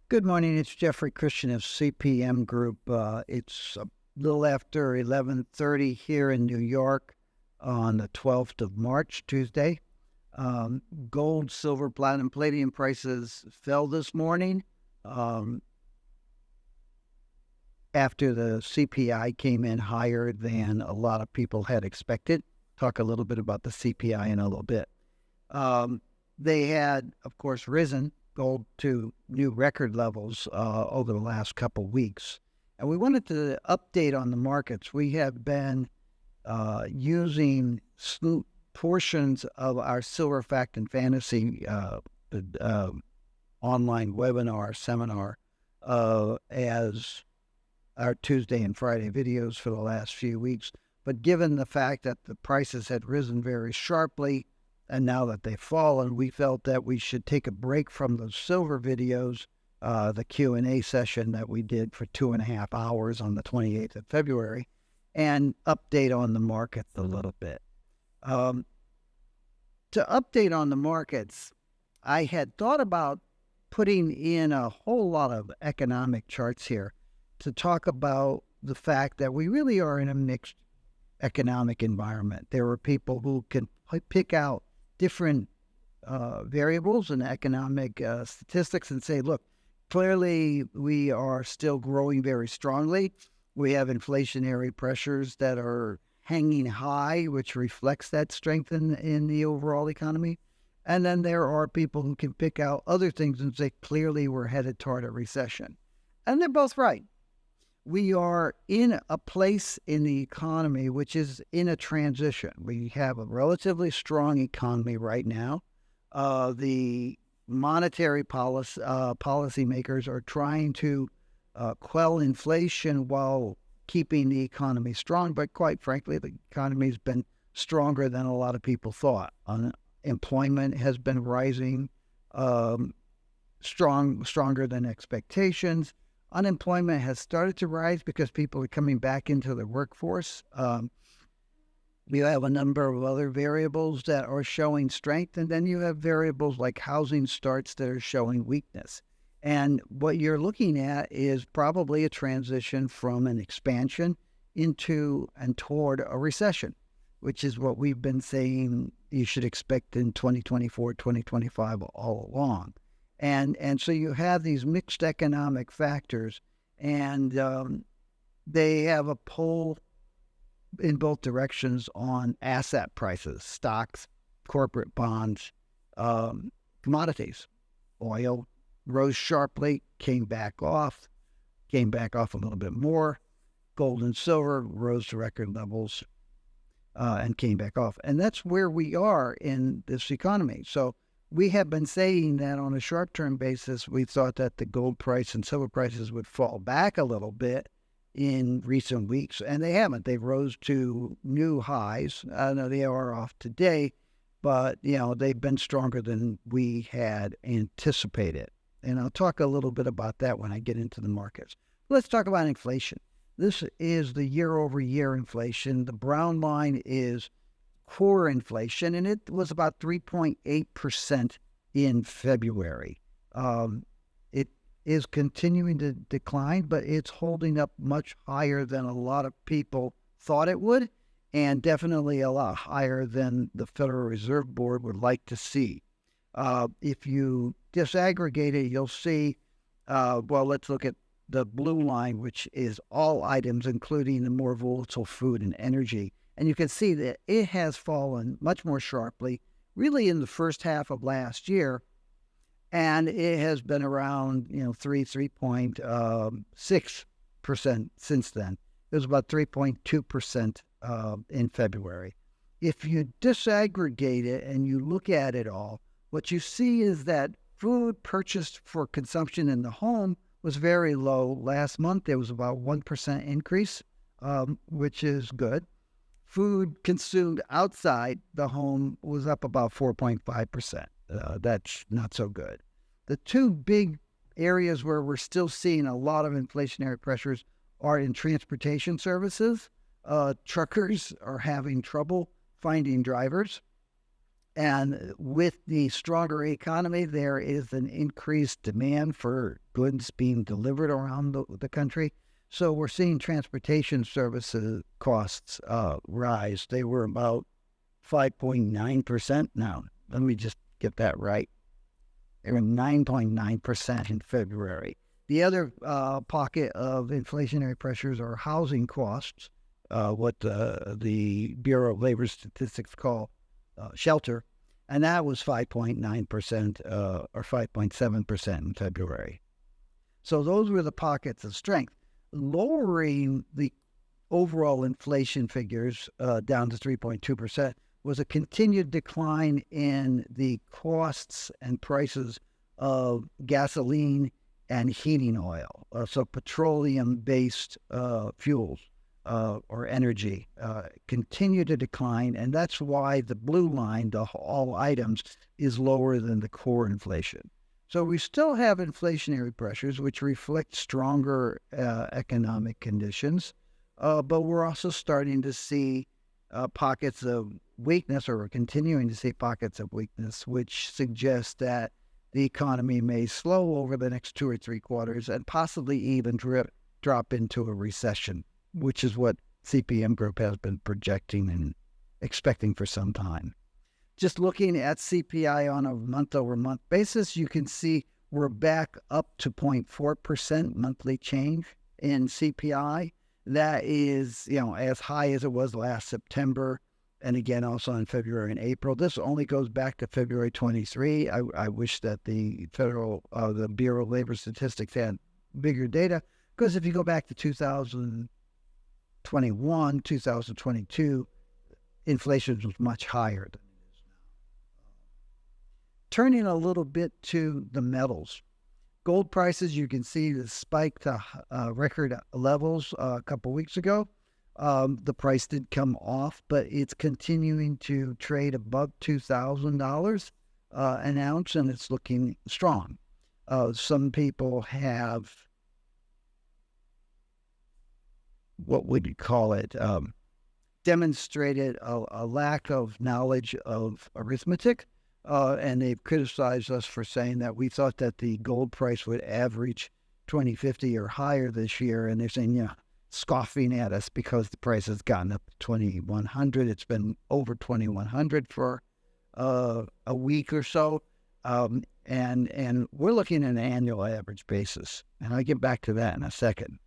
Good morning. It's Jeffrey Christian of CPM Group. It's a little after 11:30 here in New York on the 12th of March, Tuesday. Gold, silver, platinum, palladium prices fell this morning after the CPI came in higher than a lot of people had expected. Talk a little bit about the CPI in a little bit. They had, of course, risen gold to new record levels over the last couple of weeks. And we wanted to update on the markets. We have been using portions of our Silver Fact and Fantasy online webinar seminar as our Tuesday and Friday videos for the last few weeks. But given the fact that the prices had risen very sharply, and now that they've fallen, we felt that we should take a break from the silver videos, the Q&A session that we did for 2.5 hours on the 28th of February, and update on the markets a little bit. To update on the markets, I had thought about putting in a whole lot of economic charts here to talk about the fact that we really are in a mixed economic environment. There are people who can pick out different variables in economic statistics and say, look, clearly we are still growing very strongly. We have inflationary pressures that are hanging high, which reflects that strength in the overall economy. And then there are people who can pick out other things and say, clearly we're headed toward a recession. And they're both right. We are in a place in the economy which is in a transition. We have a relatively strong economy right now. The monetary policymakers are trying to quell inflation while keeping the economy strong. But quite frankly, the economy has been stronger than a lot of people thought. Unemployment has been rising stronger than expectations. Unemployment has started to rise because people are coming back into the workforce. You have a number of other variables that are showing strength, and then you have variables like housing starts that are showing weakness. And what you're looking at is probably a transition from an expansion into and toward a recession, which is what we've been saying you should expect in 2024, 2025 all along. And so you have these mixed economic factors, and they have a pull in both directions on asset prices, stocks, corporate bonds, commodities. Oil rose sharply, came back off a little bit more. Gold and silver rose to record levels and came back off. And that's where we are in this economy. So we have been saying that on a short-term basis, we thought that the gold price and silver prices would fall back a little bit in recent weeks, and they haven't. They've rose to new highs. I know they are off today, but they've been stronger than we had anticipated. And I'll talk a little bit about that when I get into the markets. Let's talk about inflation. This is the year-over-year inflation. The brown line is core inflation, and it was about 3.8% in February. It is continuing to decline, but it's holding up much higher than a lot of people thought it would, and definitely a lot higher than the Federal Reserve Board would like to see. If you disaggregate it, you'll see, let's look at the blue line, which is all items, including the more volatile food and energy. And you can see that it has fallen much more sharply, really in the first half of last year. And it has been around, 3.6% since then. It was about 3.2% in February. If you disaggregate it and you look at it all, what you see is that food purchased for consumption in the home was very low. Last month, there was about 1% increase, which is good. Food consumed outside the home was up about 4.5%. That's not so good. The two big areas where we're still seeing a lot of inflationary pressures are in transportation services. Truckers are having trouble finding drivers. And with the stronger economy, there is an increased demand for goods being delivered around the country. So we're seeing transportation services costs rise. They were about 5.9% now. Let me just get that right. They were 9.9% in February. The other pocket of inflationary pressures are housing costs, what the Bureau of Labor Statistics call shelter, and that was 5.9% or 5.7% in February. So those were the pockets of strength. Lowering the overall inflation figures down to 3.2% was a continued decline in the costs and prices of gasoline and heating oil, so petroleum-based fuels or energy continue to decline, and that's why the blue line, the all items, is lower than the core inflation. So we still have inflationary pressures, which reflect stronger economic conditions, but we're also starting to see pockets of weakness, or we're continuing to see pockets of weakness, which suggests that the economy may slow over the next 2 or 3 quarters and possibly even drop into a recession, which is what CPM Group has been projecting and expecting for some time. Just looking at CPI on a month-over-month basis, you can see we're back up to 0.4% monthly change in CPI. That is, as high as it was last September, and again also in February and April. This only goes back to February 23. I wish that the the Bureau of Labor Statistics had bigger data, because if you go back to 2021, 2022, inflation was much higher than it is now. Turning a little bit to the metals. Gold prices, you can see the spike to record levels a couple weeks ago. The price did come off, but it's continuing to trade above $2,000 an ounce, and it's looking strong. Some people have, what would you call it, demonstrated a lack of knowledge of arithmetic, and they've criticized us for saying that we thought that the gold price would average 2050 or higher this year, and they're saying, scoffing at us because the price has gotten up to 2,100. It's been over 2,100 for a week or so, and we're looking at an annual average basis, and I'll get back to that in a second.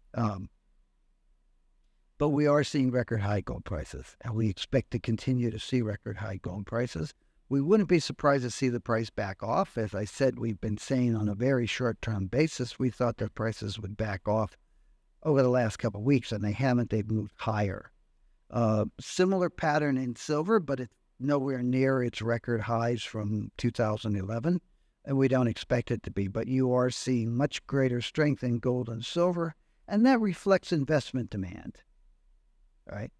But we are seeing record high gold prices, and we expect to continue to see record high gold prices. We wouldn't be surprised to see the price back off. As I said, we've been saying on a very short-term basis, we thought that prices would back off over the last couple of weeks, and they haven't. They've moved higher. Similar pattern in silver, but it's nowhere near its record highs from 2011, and we don't expect it to be. But you are seeing much greater strength in gold and silver, and that reflects investment demand. Right?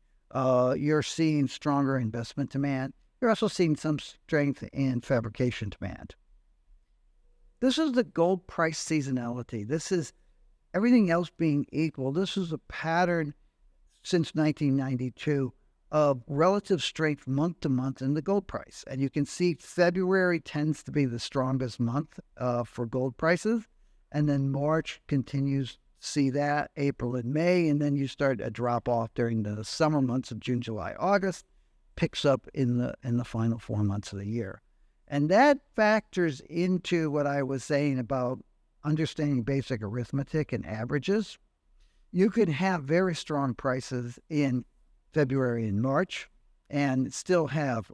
You're seeing stronger investment demand. You're also seeing some strength in fabrication demand. This is the gold price seasonality. This is everything else being equal. This is a pattern since 1992 of relative strength month to month in the gold price. And you can see February tends to be the strongest month for gold prices. And then March continues to see that, April and May. And then you start a drop off during the summer months of June, July, August, picks up in the final 4 months of the year. And that factors into what I was saying about understanding basic arithmetic and averages. You could have very strong prices in February and March and still have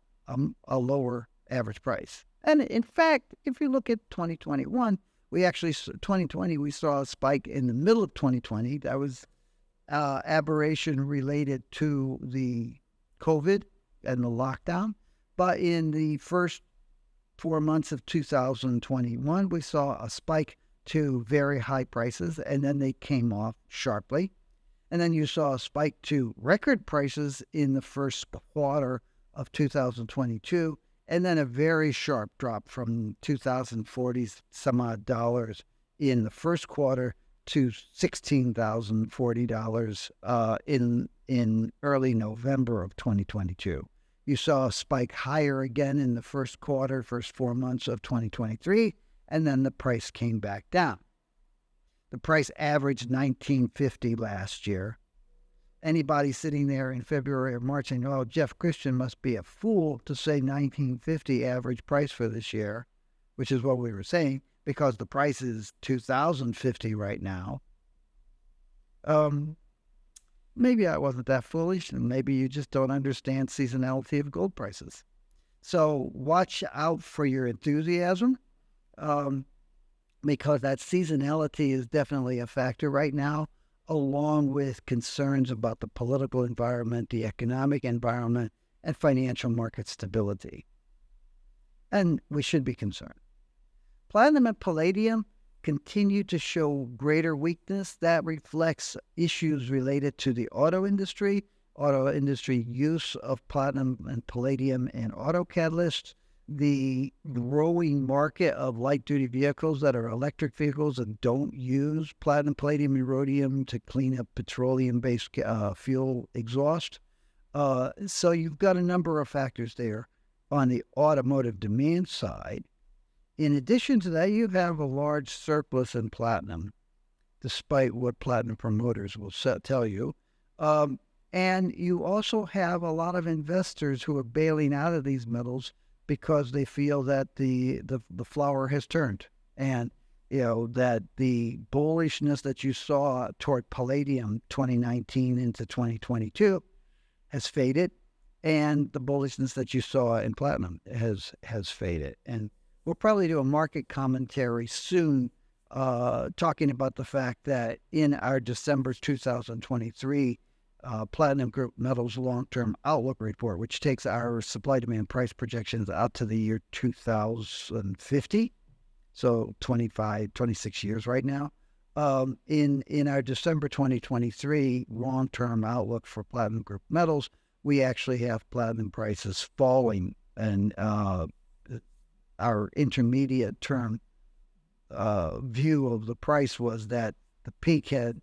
a lower average price. And in fact, if you look at 2021, we saw a spike in the middle of 2020. That was aberration related to the COVID and the lockdown. But in the first 4 months of 2021, we saw a spike to very high prices, and then they came off sharply. And then you saw a spike to record prices in the first quarter of 2022, and then a very sharp drop from 2,040 some odd dollars in the first quarter to $16,040 in early November of 2022. You saw a spike higher again in the first 4 months of 2023, and then the price came back down. The price averaged $19.50 last year. Anybody sitting there in February or March saying, "Oh, Jeff Christian must be a fool to say $19.50 average price for this year," which is what we were saying, because the price is $2,050 right now. Maybe I wasn't that foolish, and maybe you just don't understand seasonality of gold prices. So watch out for your enthusiasm, because that seasonality is definitely a factor right now, along with concerns about the political environment, the economic environment, and financial market stability. And we should be concerned. Platinum and palladium continue to show greater weakness. That reflects issues related to the auto industry use of platinum and palladium in auto catalysts, the growing market of light-duty vehicles that are electric vehicles and don't use platinum, palladium, and rhodium to clean up petroleum-based fuel exhaust. So you've got a number of factors there on the automotive demand side. In addition to that, you have a large surplus in platinum, despite what platinum promoters will tell you. And you also have a lot of investors who are bailing out of these metals because they feel that the flower has turned, and that the bullishness that you saw toward palladium 2019 into 2022 has faded, and the bullishness that you saw in platinum has faded. And we'll probably do a market commentary soon, talking about the fact that in our December 2023 Platinum Group Metals Long-Term Outlook Report, which takes our supply-demand price projections out to the year 2050, so 26 years right now. In our December 2023 long-term outlook for Platinum Group Metals, we actually have platinum prices falling, and our intermediate term view of the price was that the peak had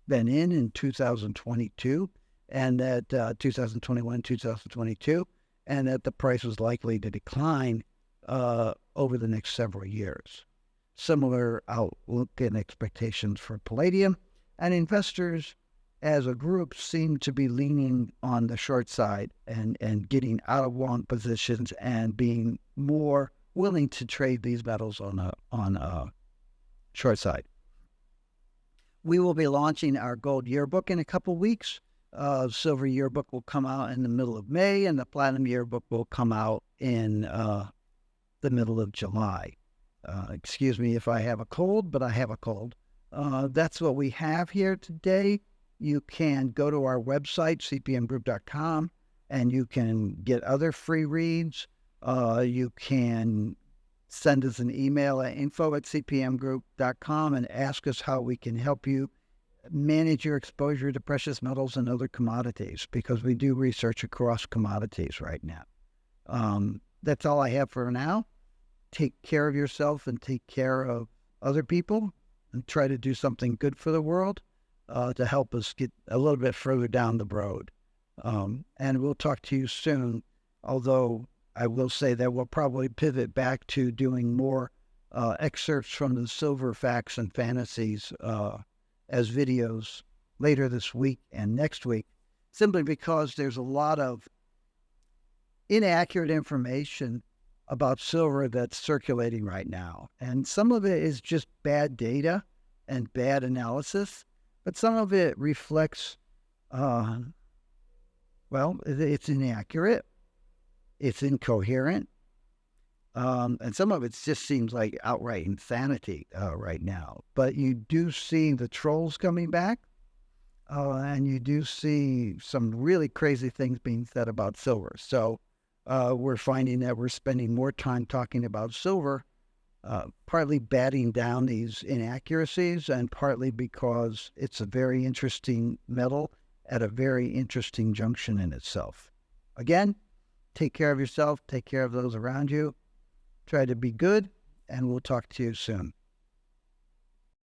been in 2022, and that 2021, 2022, and that the price was likely to decline over the next several years. Similar outlook and expectations for palladium, and investors as a group seem to be leaning on the short side and getting out of long positions and being more willing to trade these metals on a short side. We will be launching our gold yearbook in a couple weeks. Silver yearbook will come out in the middle of May, and the platinum yearbook will come out in the middle of July. Excuse me if I have a cold, but I have a cold. That's what we have here today. You can go to our website, cpmgroup.com, and you can get other free reads. You can send us an email at info@cpmgroup.com and ask us how we can help you manage your exposure to precious metals and other commodities, because we do research across commodities right now. That's all I have for now. Take care of yourself and take care of other people, and try to do something good for the world to help us get a little bit further down the road. And we'll talk to you soon, although I will say that we'll probably pivot back to doing more excerpts from the Silver Facts and Fantasies as videos later this week and next week, simply because there's a lot of inaccurate information about silver that's circulating right now. And some of it is just bad data and bad analysis, but some of it reflects, it's inaccurate. It's incoherent, and some of it just seems like outright insanity right now. But you do see the trolls coming back, and you do see some really crazy things being said about silver. So we're finding that we're spending more time talking about silver, partly batting down these inaccuracies, and partly because it's a very interesting metal at a very interesting junction in itself. Again, take care of yourself, take care of those around you, try to be good, and we'll talk to you soon.